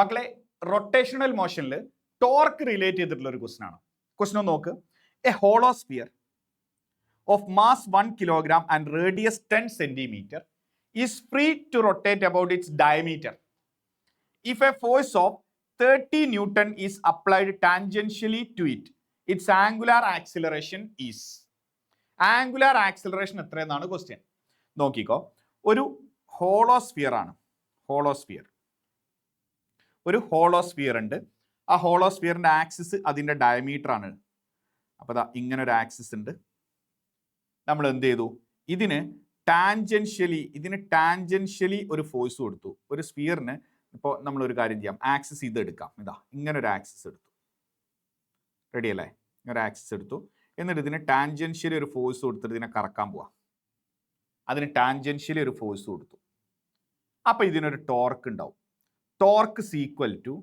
മക്കളെ rotational മോഷനിൽ torque relate ചെയ്തിട്ടുള്ള ഒരു ക്വസ്റ്റൻ ആണ്. ക്വസ്റ്റൻ ഒന്ന് നോക്ക്. A hollow sphere of mass 1 kilogram and radius 10 centimeter is free to rotate about its diameter. If a force of 30 Newton is applied tangentially to it, its angular acceleration is. Angular acceleration എത്രയെന്നാണ് question. നോക്കിക്കോ, ഒരു hollow sphere ആണ്. ഒരു hollow sphere ഉണ്ട്. ആ ഹോളോസ്ഫിയറിന്റെ axis അതിന്റെ diameter ആണ്. അപ്പോൾ ദാ ഇങ്ങനെ ഒരു ആക്സിസ് ഉണ്ട്. നമ്മൾ എന്ത് ചെയ്തു, ഇതിന് ടാൻജൻഷ്യലി ഒരു ഫോഴ്സ് കൊടുത്തു. ഒരു സ്ഫിയറിന് ഇപ്പോൾ നമ്മൾ ഒരു കാര്യം ചെയ്യാം, ആക്സിസ് ഇത് എടുക്കാം. ഇതാ ഇങ്ങനെ ഒരു ആക്സിസ് എടുത്തു, റെഡി അല്ലേ? ഇങ്ങനെ ഒരു ആക്സിസ് എടുത്തു, എന്നിട്ട് ഇതിന് ടാൻജൻഷ്യലി ഒരു ഫോഴ്സ് കൊടുത്തിട്ട് ഇതിനെ കറക്കാൻ പോവാം. അതിന് ടാൻജൻഷ്യലി ഒരു ഫോഴ്സ് കൊടുത്തു. അപ്പോൾ ഇതിനൊരു ടോർക്ക് ഉണ്ടാവും. Torque equal to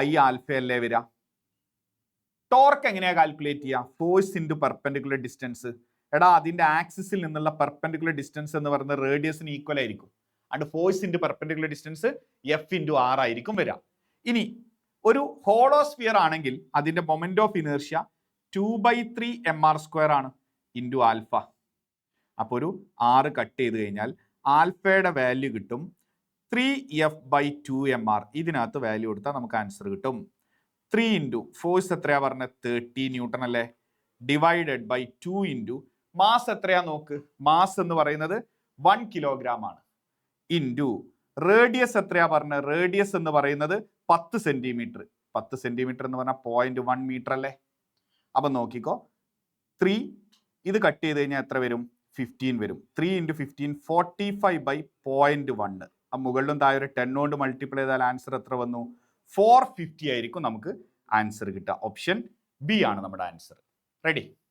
I alpha അല്ലേ വരിക. ടോർക്ക് എങ്ങനെയാണ് കാൽക്കുലേറ്റ് ചെയ്യുക? Force into perpendicular distance. എടാ, അതിന്റെ ആക്സിസിൽ നിന്നുള്ള പെർപെൻഡിക്കുലർ ഡിസ്റ്റൻസ് എന്ന് പറയുന്നത് റേഡിയസിന് ഈക്വൽ ആയിരിക്കും. And force into perpendicular distance F into R ആയിരിക്കും വരിക. ഇനി ഒരു ഹോളോസ്ഫിയർ ആണെങ്കിൽ അതിന്റെ മൊമെന്റ് ഓഫ് ഇനേർഷ്യ 2/3 mr² ആണ് ഇൻറ്റു ആൽഫ. അപ്പോൾ ഒരു 6 കട്ട് ചെയ്ത് കഴിഞ്ഞാൽ ആൽഫയുടെ വാല്യൂ കിട്ടും 3f/2 mr. ഇതിനകത്ത് വാല്യൂ കൊടുത്താൽ നമുക്ക് ആൻസർ കിട്ടും. 3 ഇൻറ്റു ഫോഴ്സ് എത്രയാ പറഞ്ഞത്? 30 ന്യൂട്ടൺ അല്ലേ? ഡിവൈഡഡ് ബൈ 2 ഇൻറ്റു മാസ് എത്രയാ നോക്ക്. മാസ് എന്ന് പറയുന്നത് 1 കിലോഗ്രാം ആണ്. ഇൻറ്റു റേഡിയസ് എത്രയാ പറഞ്ഞത്? റേഡിയസ് എന്ന് പറയുന്നത് 10 സെന്റിമീറ്റർ. 10 സെന്റിമീറ്റർ എന്ന് പറഞ്ഞാൽ 0.1 മീറ്റർ അല്ലേ? അപ്പം നോക്കിക്കോ, 3 ഇത് കട്ട് ചെയ്ത് കഴിഞ്ഞാൽ എത്ര വരും? 15 വരും. 3 ഇൻറ്റു 15 45/0.1. ആ മുകളിലും താഴെ ഒരു 10 കൊണ്ട് മൾട്ടിപ്ലൈ ചെയ്താൽ ആൻസർ എത്ര വന്നു? 450 ആയിരിക്കും നമുക്ക് ആൻസർ കിട്ടുക. ഓപ്ഷൻ ബി ആണ് നമ്മുടെ ആൻസർ. റെഡി?